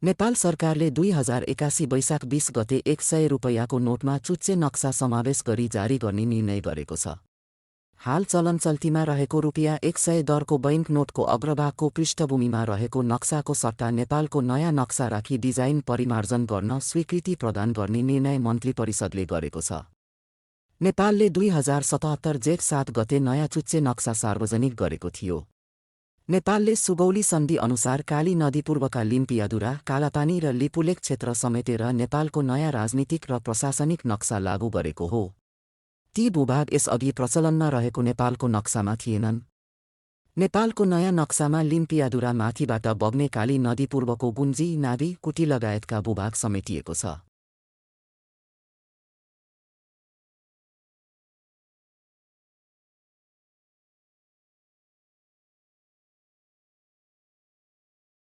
नेपाल सरकारले 2081 वैशाख 20 गते 100 रुपैयाँको नोटमा चुच्चे नक्सा समावेश गरी जारी गर्ने निर्णय गरेको छ। हाल चलन चल्तीमा रहेको रुपियाँ 100 दरको बैंक नोटको अग्रभागको पृष्ठभूमिमा रहेको नक्साको सट्टा नेपालको नयाँ नक्सा राखी डिजाइन परिमार्जन गर्न स्वीकृति प्रदान गर्ने निर्णय मन्त्री परिषदले गरेको छ। नेपालले 2077 जेठ 7 गते नयाँ चुच्चे नक्सा सार्वजनिक गरेको थियो। नेपालले सुगौली सन्धि अनुसार काली नदी पूर्वका लिम्पियादुरा, कालापानी र लिपुलेक क्षेत्र समेटेर नेपालको नयाँ राजनीतिक र प्रशासनिक नक्सा लागू गरेको हो। ती भूभाग यसअघि प्रचलनमा रहेको नेपालको नक्सामा थिएनन्। नेपालको नयाँ नक्सामा लिम्पियादुरा माथिबाट बग्ने काली नदी पूर्वको गुन्जी, नाभी, कुटी लगायतका भूभाग समेटिएको छ।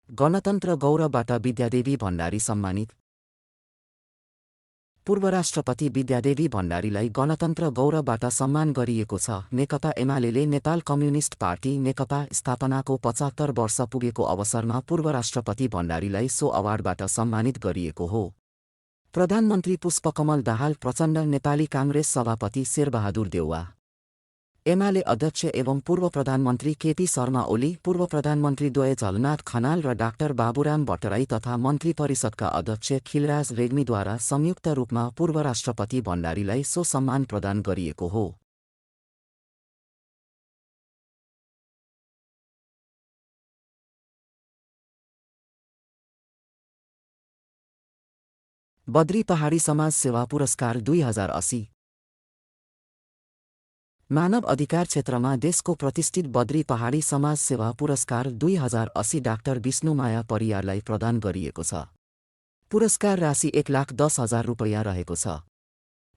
गणतन्त्र गौरवबाट विद्यादेवी भण्डारी सम्मानित। पूर्व राष्ट्रपति विद्यादेवी भण्डारीलाई गणतन्त्र गौरवबाट सम्मान गरिएको छ। नेकपा एमाले नेपाल कम्युनिस्ट पार्टी नेकपा स्थापनाको 75 वर्ष पुगेको अवसरमा पूर्व राष्ट्रपति भण्डारीलाई सो अवार्डबाट सम्मानित गरिएको हो। प्रधानमन्त्री पुष्पकमल दाहाल प्रचण्ड, नेपाली काङ्ग्रेस सभापति शेरबहादुर देउवा, एमाले अध्यक्ष एवं पूर्व प्रधानमन्त्री केपी शर्मा ओली, पूर्व प्रधानमन्त्रीद्वय झलनाथ खनाल र डाक्टर बाबुराम भट्टराई तथा मन्त्री परिषदका अध्यक्ष खिलराज रेग्मीद्वारा संयुक्त रूपमा पूर्व राष्ट्रपति भण्डारीलाई सो सम्मान प्रदान गरिएको हो। बद्री पहाडी समाज सेवा पुरस्कार 2080। मानव अधिकार क्षेत्रमा देशको प्रतिष्ठित बद्री पहाडी समाज सेवा पुरस्कार 2080 डाक्टर विष्णुमाया परियारलाई प्रदान गरिएको छ। पुरस्कार राशि 1,10,000 रुपैयाँ रहेको छ।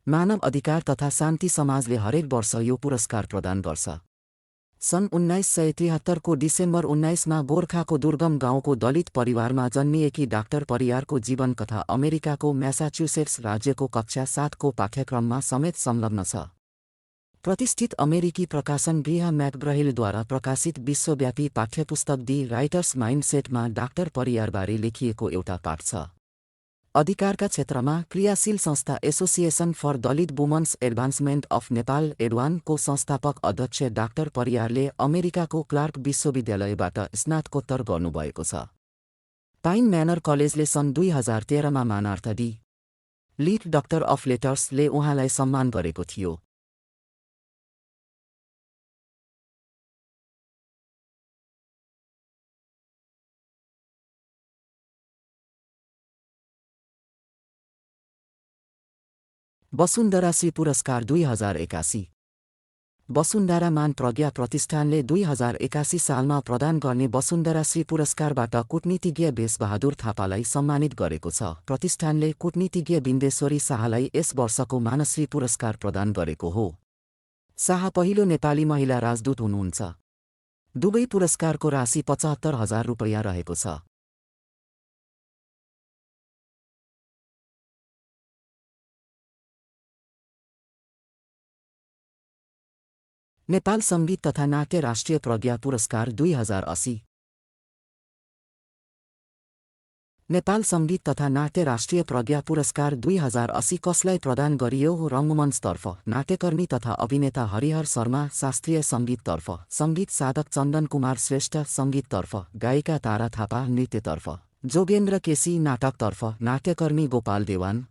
मानव अधिकार तथा शान्ति समाजले हरेक वर्ष यो पुरस्कार प्रदान गर्छ। सन् 1973 को डिसेम्बर 19 मा गोर्खाको दुर्गम गाउँको दलित परिवारमा जन्मिएकी डाक्टर परियारको जीवन कथा अमेरिकाको म्यासाचुसेट्स राज्यको कक्षा 7 को पाठ्यक्रममा समेत संलग्न छ। प्रतिष्ठित अमेरिकी प्रकाशन गृह मैकग्रहिलद्वारा प्रकाशित विश्वव्यापी पाठ्यपुस्तक दि राइटर्स माइन्डसेटमा डाक्टर परियारबारे लेखिएको एउटा पाठ छ। अधिकारका क्षेत्रमा क्रियाशील संस्था association for Dalit women's advancement of Nepal एडवानको संस्थापक अध्यक्ष डाक्टर परियारले अमेरिकाको क्लार्क विश्वविद्यालयबाट स्नातकोत्तर गर्नुभएको छ। पाइन म्यानर कलेजले सन् 2013 मा मानार्थ डी लिट डक्टर अफ लेटर्सले उहाँलाई सम्मान गरेको थियो। वसुन्धरा श्री पुरस्कार 2081। वसुन्धरा मान प्रज्ञा प्रतिष्ठानले 2081 सालमा प्रदान गर्ने वसुन्धरा श्री पुरस्कारबाट कूटनीतिज्ञ बेसबहादुर थापालाई सम्मानित गरेको छ। प्रतिष्ठानले कूटनीतिज्ञ बिन्देश्वरी शाहलाई यस वर्षको मानश्री पुरस्कार प्रदान गरेको हो। शाह पहिलो नेपाली महिला राजदूत हुनुहुन्छ। दुवै पुरस्कारको राशि 75,000 रुपैयाँ रहेको छ। नेपाल सङ्गीत तथा नाट्य राष्ट्रिय प्रज्ञा पुरस्कार 2080। नेपाल सङ्गीत तथा नाट्य राष्ट्रिय प्रज्ञा पुरस्कार 2080 कसलाई प्रदान गरियो? रङ्गमञ्चतर्फ नाट्यकर्मी तथा अभिनेता हरिहर शर्मा, शास्त्रीय सङ्गीततर्फ सङ्गीत साधक चन्दन कुमार श्रेष्ठ, सङ्गीततर्फ गायिका तारा थापा, नृत्यतर्फ जोगेन्द्र केसी, नाटकतर्फ नाट्यकर्मी गोपाल देवान,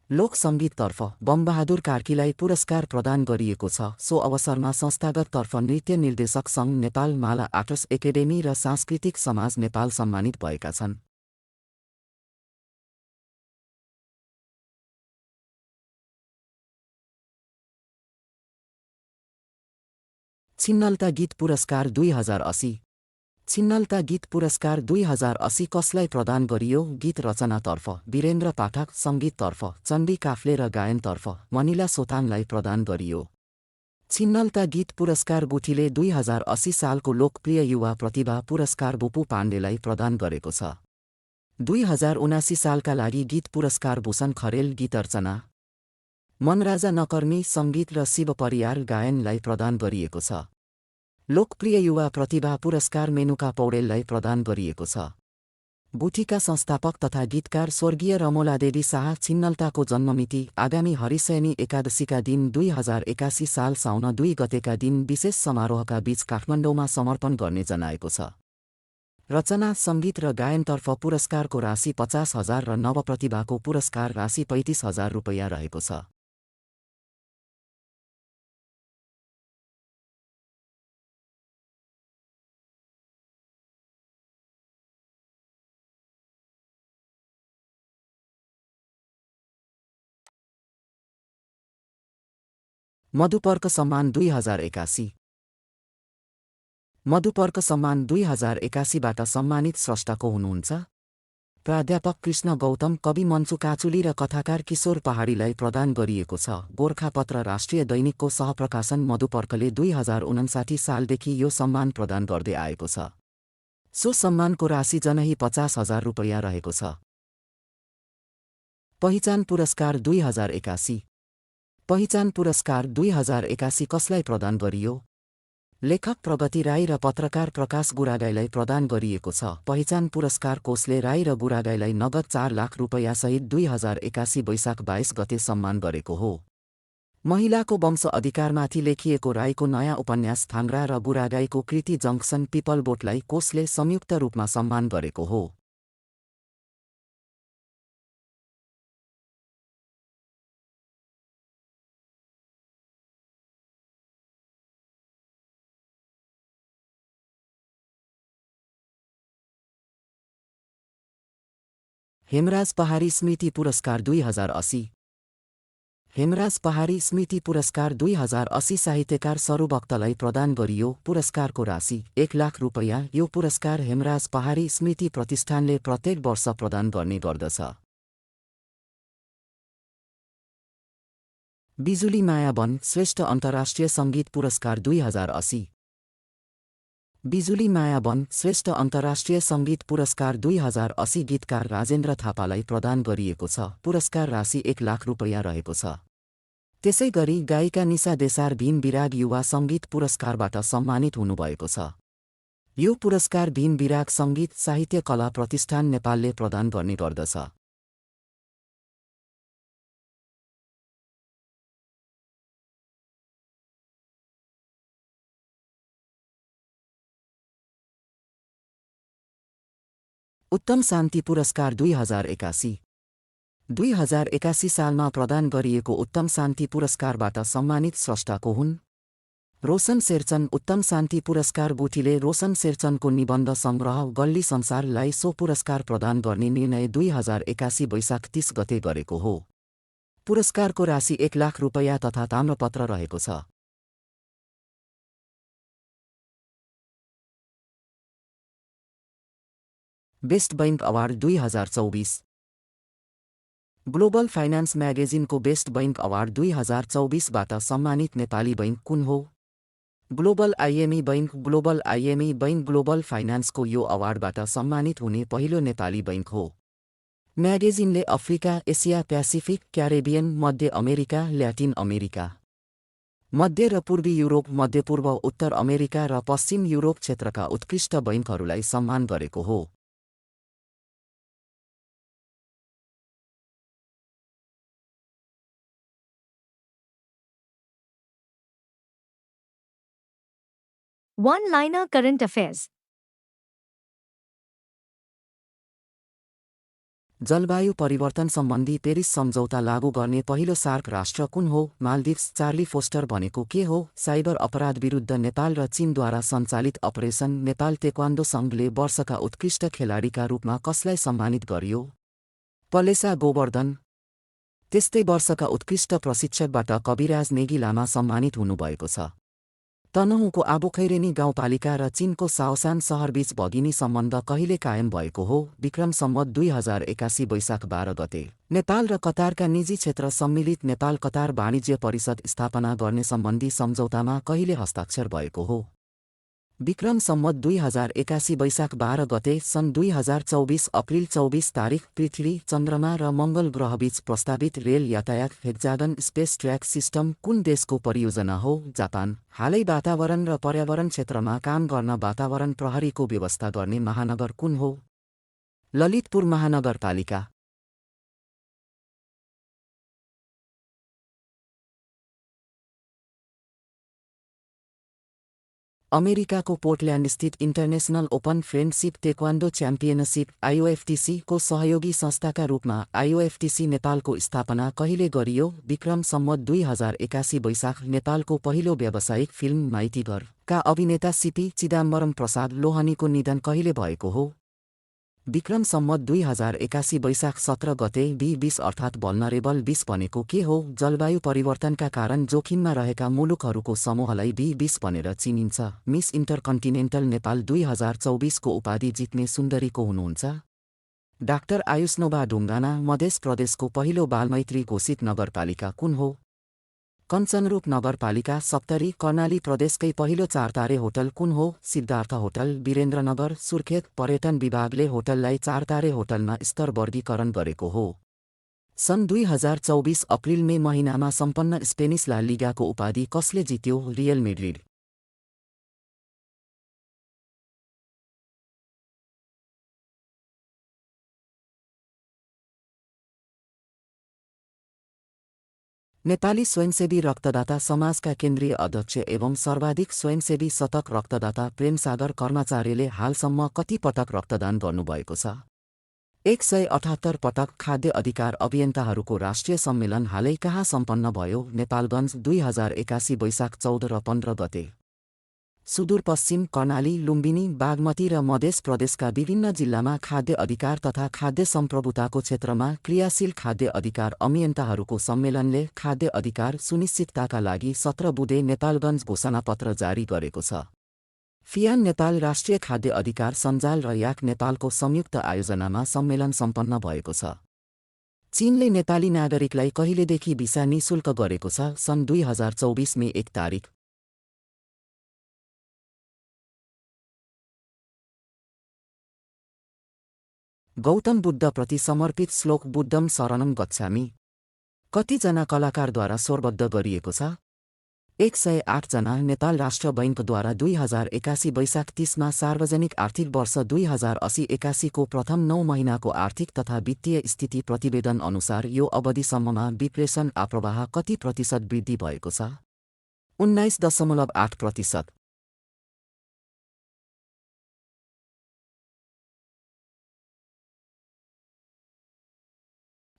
लोक सङ्गीततर्फ बमबहादुर कार्कीलाई पुरस्कार प्रदान गरिएको छ। सो अवसरमा संस्थागततर्फ नृत्य निर्देशक सङ्घ नेपाल, माला आर्ट्स एकेडेमी र सांस्कृतिक समाज नेपाल सम्मानित भएका छन्। छिन्नलता गीत पुरस्कार 2080। छिन्नलता गीत पुरस्कार 2080 कसलाई प्रदान गरियो? गीत रचनातर्फ वीरेन्द्र पाठक, सङ्गीततर्फ चण्डी काफ्ले र गायनतर्फ मनिला सोताङलाई प्रदान गरियो। छिन्नलता गीत पुरस्कार गुठीले 2080 सालको लोकप्रिय युवा प्रतिभा पुरस्कार बुपु पाण्डेलाई प्रदान गरेको छ। 2079 सालका लागि गीत पुरस्कार भूषण खरेल, गीतर्चना मनराजा नकर्मी, सङ्गीत र शिव परियार, गायनलाई प्रदान गरिएको छ। लोकप्रिय युवा प्रतिभा पुरस्कार मेनुका पौडेललाई प्रदान गरिएको छ। गुठीका संस्थापक तथा गीतकार स्वर्गीय रमोलादेवी शाह छिन्नलताको जन्ममिति आगामी हरिशयनी एकादशीका दिन 2081 साल साउन 2 गतेका दिन विशेष समारोहका बीच काठमाडौँमा समर्पण गर्ने जनाएको छ। रचना, सङ्गीत र गायनतर्फ पुरस्कारको राशि 50,000 र नवप्रतिभाको पुरस्कार राशि 35,000 रुपैयाँ रहेको छ। मधुपर्क सम्मान 2081। मधुपर्क सम्मान 2081बाट सम्मानित स्रष्टाको हुनुहुन्छ प्राध्यापक कृष्ण गौतम, कवि मन्सु काचुली र कथाकार किशोर पहाडीलाई प्रदान गरिएको छ। गोरखापत्र राष्ट्रिय दैनिकको सहप्रकाशन मधुपर्कले 2059 सालदेखि यो सम्मान प्रदान गर्दै आएको छ। सो सम्मानको राशि जनही 50,000 रुपैयाँ रहेको छ। पहिचान पुरस्कार 2081। पहिचान पुरस्कार 2081 कसलाई प्रदान गरियो? लेखक प्रगति राई र पत्रकार प्रकाश गुरागाईलाई प्रदान गरिएको छ। पहिचान पुरस्कार कोषले राई र गुरागाईलाई नगद 4 लाख रुपैयाँ सहित 2081 वैशाख 22 गते सम्मान गरेको हो। महिलाको वंश अधिकारमाथि लेखिएको राईको नयाँ उपन्यास थाङ्ग्रा र बुरागाईको कृति जङ्क्सन पिपलबोटलाई कोषले संयुक्त रूपमा सम्मान गरेको हो। हेमराज पहाडी स्मृति पुरस्कार 2080। हेमराज पहाडी स्मृति पुरस्कार 2080 साहित्यकार सरू भक्तलाई प्रदान गरियो। पुरस्कारको राशि 1 लाख रुपैयाँ। यो पुरस्कार हेमराज पहाडी स्मृति प्रतिष्ठानले प्रत्येक वर्ष प्रदान गर्ने गर्दछ। बिजुली माया बन श्रेष्ठ अन्तर्राष्ट्रिय सङ्गीत पुरस्कार 2080। बिजुली माया बन श्रेष्ठ अन्तर्राष्ट्रिय सङ्गीत पुरस्कार 2080 गीतकार राजेन्द्र थापालाई प्रदान गरिएको छ। पुरस्कार राशि 1 लाख रुपैयाँ रहेको छ। त्यसैगरी गायिका निशा देसार भीम विराग युवा सङ्गीत पुरस्कारबाट सम्मानित हुनुभएको छ। यो पुरस्कार भीम विराग सङ्गीत साहित्य कला प्रतिष्ठान नेपालले प्रदान गर्ने गर्दछ। उत्तम शान्ति पुरस्कार 2081। 2081 सालमा प्रदान गरिएको उत्तम शान्ति पुरस्कारबाट सम्मानित स्रष्टाको हुन् रोशन शेरचन। उत्तम शान्ति पुरस्कार गुठीले रोशन शेरचनको निबन्ध सङ्ग्रह गल्ली संसारलाई सो पुरस्कार प्रदान गर्ने निर्णय 2081 वैशाख 30 गते गरेको हो। पुरस्कारको राशि 1 लाख रुपैयाँ तथा ताम्रपत्र रहेको छ। Best bank award 2024। Global finance म्यागेजिनको बेस्ट बैंक अवार्ड 2024बाट सम्मानित नेपाली बैंक कुन हो? Global IME bank. Global IME bank global फाइनान्सको यो अवार्डबाट सम्मानित हुने पहिलो नेपाली बैंक हो। म्यागेजिनले अफ्रिका, एसिया प्यासिफिक, क्यारेबियन, मध्य अमेरिका, ल्याटिन अमेरिका, मध्य र पूर्वी युरोप, मध्यपूर्व, उत्तर अमेरिका र पश्चिम युरोप क्षेत्रका उत्कृष्ट बैंकहरूलाई सम्मान गरेको हो। One-liner current affairs. जलवायु परिवर्तन सम्बन्धी पेरिस सम्झौता लागू गर्ने पहिलो सार्क राष्ट्र कुन हो? माल्दिभ्स। चार्ली फोस्टर भनेको के हो? साइबर अपराध विरुद्ध नेपाल र चीनद्वारा सञ्चालित अपरेसन। नेपाल तेक्वान्डो सङ्घले वर्षका उत्कृष्ट खेलाडीका रूपमा कसलाई सम्मानित गर्यो? पलेसा गोवर्धन। त्यस्तै वर्षका उत्कृष्ट प्रशिक्षकबाट कविराज नेगी लामा सम्मानित हुनुभएको छ। तनहुँको आबोखैरेनी गाउँपालिका र चीनको साओसान सहरबीच भगिनी सम्बन्ध कहिले कायम भएको हो? विक्रम सम्वत 2081 वैशाख 12 गते। नेपाल र कतारका निजी क्षेत्र सम्मिलित नेपाल कतार वाणिज्य परिषद स्थापना गर्ने सम्बन्धी सम्झौतामा कहिले हस्ताक्षर भएको हो? विक्रम सम्वत 2081 वैशाख 12 गते। सन् 2024 अप्रिल 24 तारिख। पृथ्वी, चन्द्रमा र मङ्गल ग्रहबीच प्रस्तावित रेल यातायात हेक्जागन स्पेस ट्र्याक सिस्टम कुन देशको परियोजना हो? जापान। हालै वातावरण र पर्यावरण क्षेत्रमा काम गर्न वातावरण प्रहरीको व्यवस्था गर्ने महानगर कुन हो? ललितपुर महानगरपालिका। अमेरिकाको पोर्टल्यान्डस्थित international open friendship taekwondo championship IOFTC को सहयोगी संस्थाका रूपमा आइओएफटिसी नेपालको स्थापना कहिले गरियो? विक्रम सम्वत 2081 वैशाख। नेपालको पहिलो व्यावसायिक फिल्म माइतीघर का अभिनेता सीपी चिदाम्बरम प्रसाद लोहनीको निधन कहिले भएको हो? विक्रम सम्वत 2081 वैशाख 17 गते। बी20 अर्थात् भल्नरेबल 20 भनेको के हो? जलवायु परिवर्तनका कारण जोखिममा रहेका मुलुकहरूको समूहलाई बी20 भनेर चिनिन्छ। मिस इन्टरकन्टिनेन्टल नेपाल 2024 को उपाधि जित्ने सुन्दरीको हुनुहुन्छ डाक्टर आयुष्नोभा ढुङ्गाना। मध्य प्रदेशको पहिलो बालमैत्री घोषित नगरपालिका कुन हो? कञ्चनरूप नगरपालिका। सप्तरी। कर्णाली प्रदेशकै पहिलो 4 तारे होटल कुन हो? सिद्धार्थ होटल, वीरेन्द्रनगर, सुर्खेत। पर्यटन विभागले होटललाई 4 तारे होटलमा स्तर वर्गीकरण गरेको हो। सन् 2024 अप्रिल मे महिनामा सम्पन्न स्पेनिस ला लिगाको उपाधि कसले जित्यो? Real Madrid. नेपाली स्वयंसेवी रक्तदाता समाजका केन्द्रीय अध्यक्ष एवं सर्वाधिक स्वयंसेवी शतक रक्तदाता प्रेमसागर कर्माचार्यले हालसम्म कति पटक रक्तदान गर्नुभएको छ? 178 पटक। खाद्य अधिकार अभियन्ताहरूको राष्ट्रिय सम्मेलन हालै कहाँ सम्पन्न भयो? नेपालगञ्ज 2081 वैशाख 14 र 15 गते। सुदूरपश्चिम कर्णाली, लुम्बिनी, बागमती र मध्य प्रदेशका विभिन्न जिल्लामा खाद्य अधिकार तथा खाद्य सम्प्रभुताको क्षेत्रमा क्रियाशील खाद्य अधिकार अभियन्ताहरूको सम्मेलनले खाद्य अधिकार सुनिश्चितताका लागि 17 बुँदे नेपालगञ्ज घोषणापत्र जारी गरेको छ। फियान नेपाल, राष्ट्रिय खाद्य अधिकार सञ्जाल र याक नेपालको संयुक्त आयोजनामा सम्मेलन सम्पन्न भएको छ। चीनले नेपाली नागरिकलाई कहिलेदेखि भिसा निशुल्क गरेको छ? सन् 2024 मे 1 तारिक। गौतम बुद्धप्रति समर्पित श्लोक बुद्धम शरणम गच्छामि कतिजना कलाकारद्वारा स्वरबद्ध गरिएको छ? 108 जना। नेपाल राष्ट्र बैंकद्वारा 2081 वैशाख 30 मा सार्वजनिक आर्थिक वर्ष 2080-81 को प्रथम 9 महिनाको आर्थिक तथा वित्तीय स्थिति प्रतिवेदन अनुसार यो अवधिसम्ममा विप्रेषण आप्रवाह कति प्रतिशत वृद्धि भएको छ? 19.8%।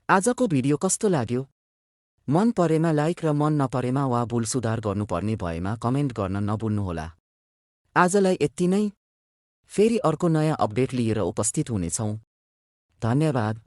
आजको भिडियो कस्तो लाग्यो? मन परेमा लाइक र मन नपरेमा वा भुल सुधार गर्नुपर्ने भएमा कमेन्ट गर्न नभुल्नुहोला। आजलाई यति नै। फेरि अर्को नयाँ अपडेट लिएर उपस्थित हुनेछौँ। धन्यवाद।